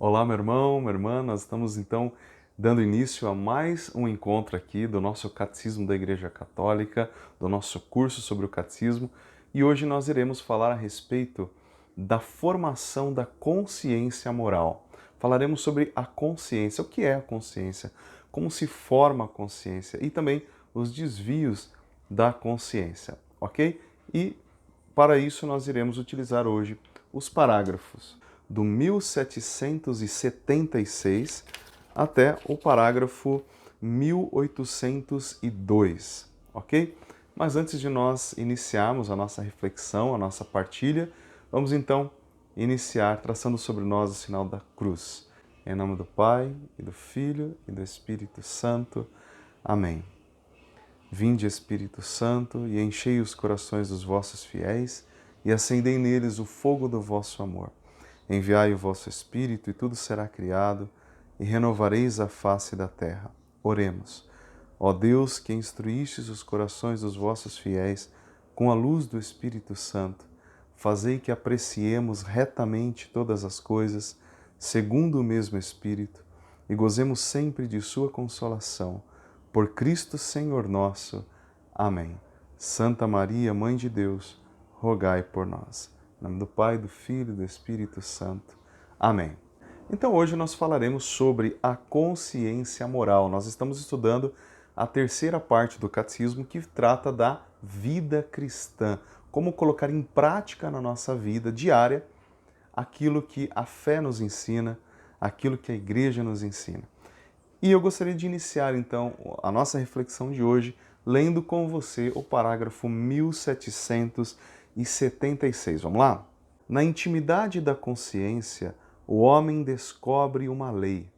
Olá, meu irmão, minha irmã, nós estamos então dando início a mais um encontro aqui do nosso Catecismo da Igreja Católica, do nosso curso sobre o Catecismo, e hoje nós iremos falar a respeito da formação da consciência moral. Falaremos sobre a consciência, o que é a consciência, como se forma a consciência e também os desvios da consciência, ok? E para isso nós iremos utilizar hoje os parágrafos do 1776 até o parágrafo 1802, ok? Mas antes de nós iniciarmos a nossa reflexão, a nossa partilha, vamos então iniciar traçando sobre nós o sinal da cruz. Em nome do Pai, e do Filho, e do Espírito Santo. Amém. Vinde, Espírito Santo, e enchei os corações dos vossos fiéis, e acendei neles o fogo do vosso amor. Enviai o vosso Espírito, e tudo será criado, e renovareis a face da terra. Oremos. Ó Deus, que instruístes os corações dos vossos fiéis com a luz do Espírito Santo, fazei que apreciemos retamente todas as coisas, segundo o mesmo Espírito, e gozemos sempre de sua consolação. Por Cristo Senhor nosso. Amém. Santa Maria, Mãe de Deus, rogai por nós. Em nome do Pai, do Filho e do Espírito Santo. Amém. Então hoje nós falaremos sobre a consciência moral. Nós estamos estudando a terceira parte do catecismo que trata da vida cristã. Como colocar em prática na nossa vida diária aquilo que a fé nos ensina, aquilo que a igreja nos ensina. E eu gostaria de iniciar então a nossa reflexão de hoje lendo com você o parágrafo 1776. Vamos lá? Na intimidade da consciência, o homem descobre uma lei.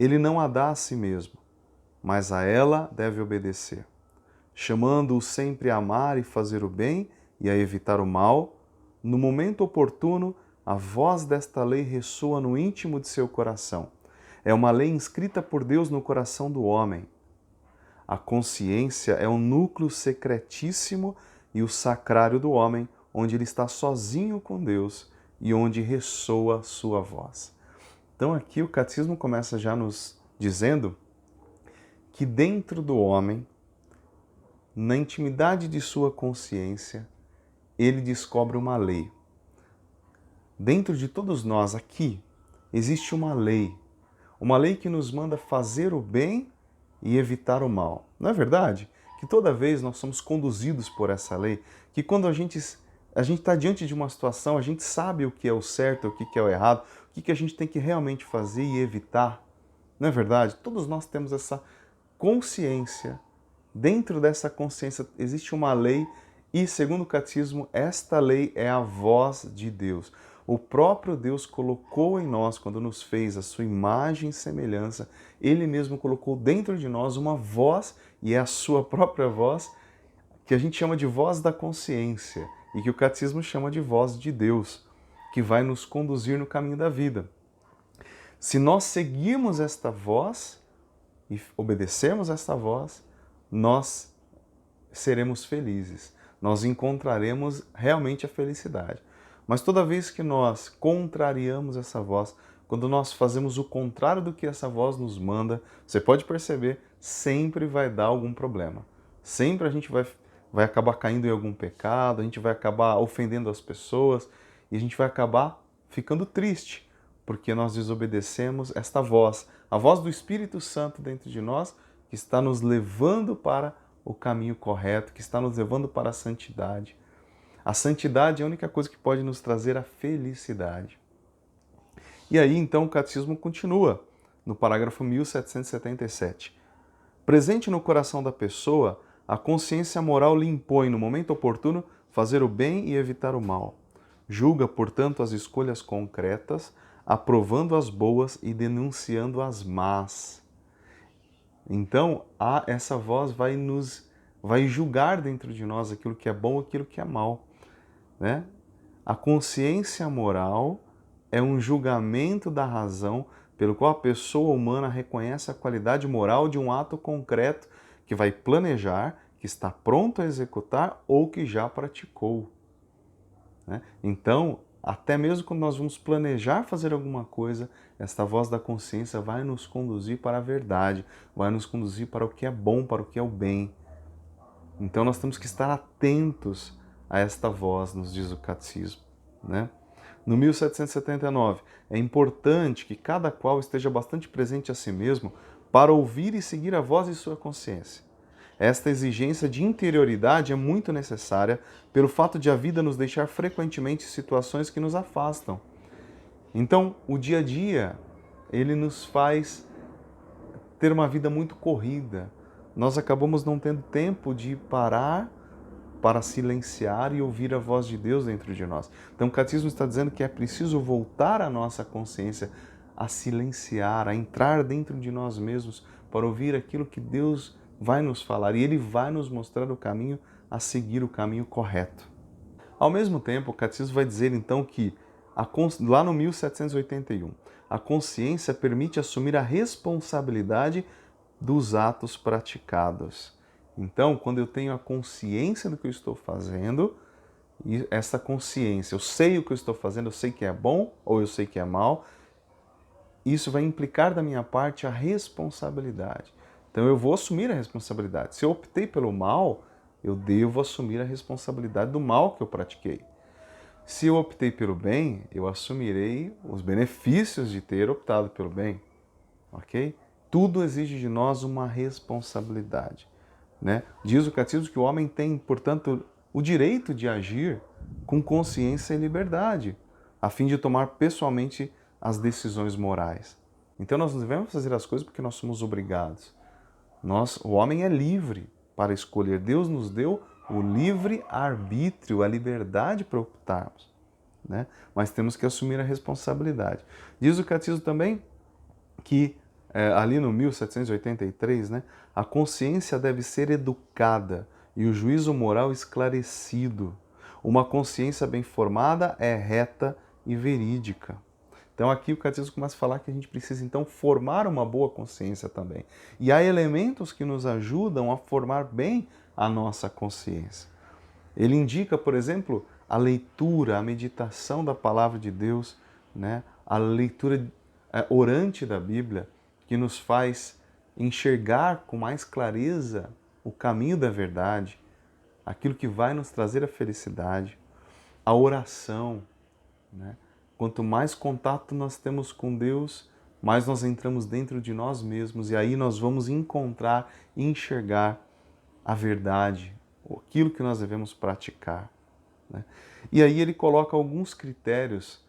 Ele não a dá a si mesmo, mas a ela deve obedecer, chamando-o sempre a amar e fazer o bem e a evitar o mal. No momento oportuno, a voz desta lei ressoa no íntimo de seu coração. É uma lei inscrita por Deus no coração do homem. A consciência é o núcleo secretíssimo e o sacrário do homem, onde ele está sozinho com Deus e onde ressoa sua voz. Então aqui o catecismo começa já nos dizendo que dentro do homem, na intimidade de sua consciência, ele descobre uma lei. Dentro de todos nós aqui existe uma lei que nos manda fazer o bem e evitar o mal. Não é verdade? Que toda vez nós somos conduzidos por essa lei, que quando a gente está diante de uma situação, a gente sabe o que é o certo, o que é o errado, o que a gente tem que realmente fazer e evitar. Não é verdade? Todos nós temos essa consciência. Dentro dessa consciência existe uma lei e, segundo o catecismo, esta lei é a voz de Deus. O próprio Deus colocou em nós, quando nos fez a sua imagem e semelhança, Ele mesmo colocou dentro de nós uma voz, e é a sua própria voz, que a gente chama de voz da consciência, e que o catecismo chama de voz de Deus, que vai nos conduzir no caminho da vida. Se nós seguirmos esta voz e obedecermos esta voz, nós seremos felizes, nós encontraremos realmente a felicidade. Mas toda vez que nós contrariamos essa voz, quando nós fazemos o contrário do que essa voz nos manda, você pode perceber, sempre vai dar algum problema. Sempre a gente vai acabar caindo em algum pecado, a gente vai acabar ofendendo as pessoas e a gente vai acabar ficando triste, porque nós desobedecemos esta voz, a voz do Espírito Santo dentro de nós, que está nos levando para o caminho correto, que está nos levando para a santidade. A santidade é a única coisa que pode nos trazer a felicidade. E aí, então, o catecismo continua, no parágrafo 1777. Presente no coração da pessoa, a consciência moral lhe impõe, no momento oportuno, fazer o bem e evitar o mal. Julga, portanto, as escolhas concretas, aprovando as boas e denunciando as más. Então, essa voz vai julgar dentro de nós aquilo que é bom e aquilo que é mal, né? A consciência moral é um julgamento da razão pelo qual a pessoa humana reconhece a qualidade moral de um ato concreto que vai planejar, que está pronto a executar ou que já praticou, né? Então, Até mesmo quando nós vamos planejar fazer alguma coisa, esta voz da consciência vai nos conduzir para a verdade, vai nos conduzir para o que é bom, para o que é o bem. Então nós temos que estar atentos a esta voz, nos diz o catecismo, né? No 1779, é importante que cada qual esteja bastante presente a si mesmo para ouvir e seguir a voz de sua consciência. Esta exigência de interioridade é muito necessária pelo fato de a vida nos deixar frequentemente em situações que nos afastam. Então, o dia a dia, ele nos faz ter uma vida muito corrida. Nós acabamos não tendo tempo de parar para silenciar e ouvir a voz de Deus dentro de nós. Então o catecismo está dizendo que é preciso voltar a nossa consciência a silenciar, a entrar dentro de nós mesmos para ouvir aquilo que Deus vai nos falar e Ele vai nos mostrar o caminho a seguir, o caminho correto. Ao mesmo tempo, o catecismo vai dizer então que, lá no 1781, a consciência permite assumir a responsabilidade dos atos praticados. Então, quando eu tenho a consciência do que eu estou fazendo, e essa consciência, eu sei o que eu estou fazendo, eu sei que é bom ou eu sei que é mal, isso vai implicar da minha parte a responsabilidade. Então eu vou assumir a responsabilidade. Se eu optei pelo mal, eu devo assumir a responsabilidade do mal que eu pratiquei. Se eu optei pelo bem, eu assumirei os benefícios de ter optado pelo bem. Ok? Tudo exige de nós uma responsabilidade. Né? Diz o catecismo que o homem tem, portanto, o direito de agir com consciência e liberdade, a fim de tomar pessoalmente as decisões morais. Então nós não devemos fazer as coisas porque nós somos obrigados. O homem é livre para escolher. Deus nos deu o livre arbítrio, a liberdade para optarmos. Né? Mas temos que assumir a responsabilidade. Diz o catecismo também que ali no 1783, né, a consciência deve ser educada e o juízo moral esclarecido. Uma consciência bem formada é reta e verídica. Então aqui o catecismo começa a falar que a gente precisa então formar uma boa consciência também. E há elementos que nos ajudam a formar bem a nossa consciência. Ele indica, por exemplo, a leitura, a meditação da palavra de Deus, né, a leitura orante da Bíblia, que nos faz enxergar com mais clareza o caminho da verdade, aquilo que vai nos trazer a felicidade, a oração. Né? Quanto mais contato nós temos com Deus, mais nós entramos dentro de nós mesmos e aí nós vamos encontrar e enxergar a verdade, aquilo que nós devemos praticar. Né? E aí ele coloca alguns critérios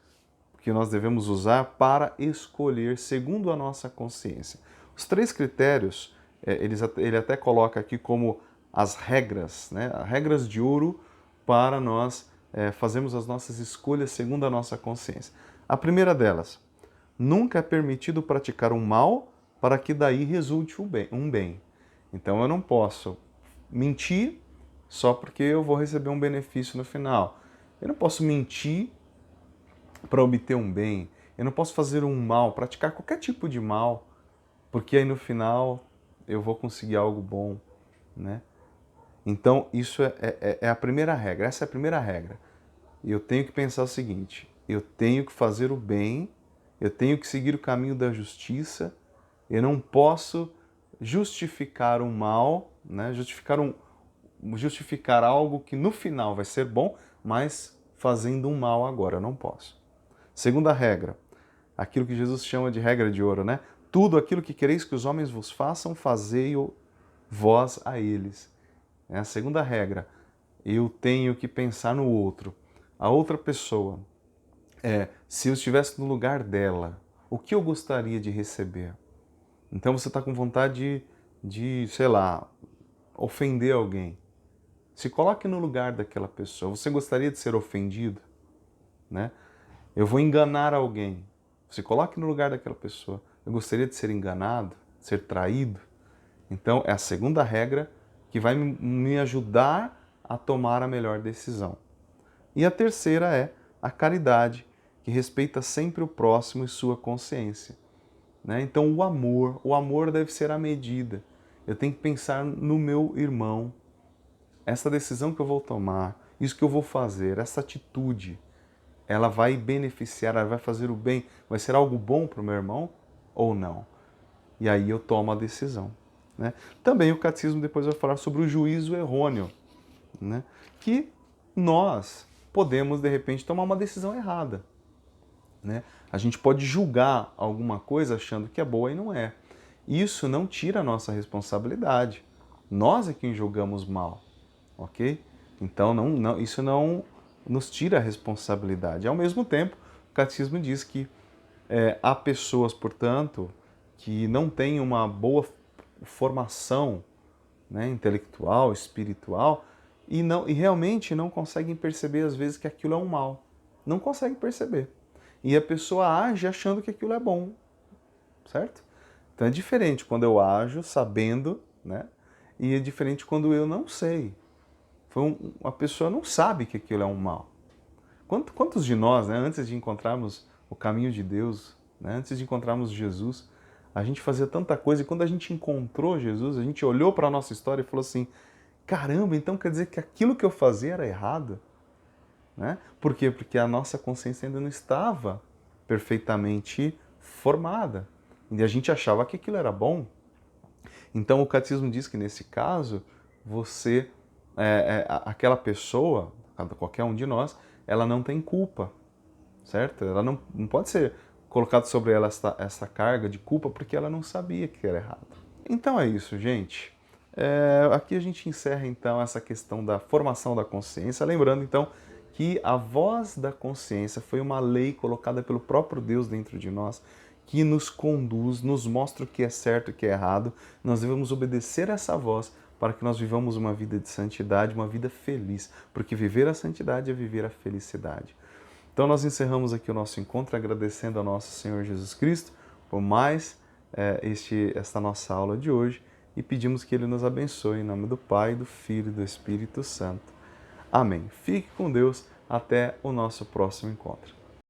que nós devemos usar para escolher segundo a nossa consciência. Os 3 critérios, ele até coloca aqui como as regras, né? Regras de ouro para nós fazermos as nossas escolhas segundo a nossa consciência. A primeira delas, nunca é permitido praticar um mal para que daí resulte um bem. Então eu não posso mentir só porque eu vou receber um benefício no final. Eu não posso mentir para obter um bem. Eu não posso fazer um mal, praticar qualquer tipo de mal, porque aí no final eu vou conseguir algo bom, né? Então isso é a primeira regra, essa é a primeira regra. E eu tenho que pensar o seguinte, eu tenho que fazer o bem, eu tenho que seguir o caminho da justiça, eu não posso justificar um mal, né? Justificar algo que no final vai ser bom, mas fazendo um mal agora, eu não posso. Segunda regra, aquilo que Jesus chama de regra de ouro, né? Tudo aquilo que quereis que os homens vos façam, fazei-o vós a eles. É a segunda regra. Eu tenho que pensar no outro. A outra pessoa, se eu estivesse no lugar dela, o que eu gostaria de receber? Então você está com vontade sei lá, ofender alguém. Se coloque no lugar daquela pessoa. Você gostaria de ser ofendido? Né? Eu vou enganar alguém. Se coloque no lugar daquela pessoa. Eu gostaria de ser enganado, de ser traído. Então, é a segunda regra que vai me ajudar a tomar a melhor decisão. E a terceira é a caridade, que respeita sempre o próximo e sua consciência. Né? Então, o amor deve ser a medida. Eu tenho que pensar no meu irmão. Essa decisão que eu vou tomar, isso que eu vou fazer, essa atitude, ela vai beneficiar, ela vai fazer o bem, vai ser algo bom para o meu irmão ou não? E aí eu tomo a decisão. Né? Também o catecismo depois vai falar sobre o juízo errôneo, né? Que nós podemos, de repente, tomar uma decisão errada. Né? A gente pode julgar alguma coisa achando que é boa e não é. Isso não tira a nossa responsabilidade. Nós é quem julgamos mal, ok? Então isso não nos tira a responsabilidade. Ao mesmo tempo, o catecismo diz que há pessoas, portanto, que não têm uma boa formação, né, intelectual, espiritual, e realmente não conseguem perceber, às vezes, que aquilo é um mal. Não conseguem perceber. E a pessoa age achando que aquilo é bom, certo? Então é diferente quando eu ajo sabendo, né? E é diferente quando eu não sei. A pessoa não sabe que aquilo é um mal. Quantos de nós, né, antes de encontrarmos o caminho de Deus, né, antes de encontrarmos Jesus, a gente fazia tanta coisa e quando a gente encontrou Jesus, a gente olhou para a nossa história e falou assim, caramba, então quer dizer que aquilo que eu fazia era errado? Né? Por quê? Porque a nossa consciência ainda não estava perfeitamente formada. E a gente achava que aquilo era bom. Então o catecismo diz que nesse caso, aquela pessoa, qualquer um de nós, ela não tem culpa, certo? Ela não pode ser colocado sobre ela essa carga de culpa porque ela não sabia que era errado. Então é isso, gente. Aqui a gente encerra então essa questão da formação da consciência, lembrando então que a voz da consciência foi uma lei colocada pelo próprio Deus dentro de nós, que nos conduz, nos mostra o que é certo e o que é errado. Nós devemos obedecer a essa voz para que nós vivamos uma vida de santidade, uma vida feliz, porque viver a santidade é viver a felicidade. Então nós encerramos aqui o nosso encontro agradecendo ao nosso Senhor Jesus Cristo por mais esta nossa aula de hoje e pedimos que Ele nos abençoe em nome do Pai, do Filho e do Espírito Santo. Amém. Fique com Deus. Até o nosso próximo encontro.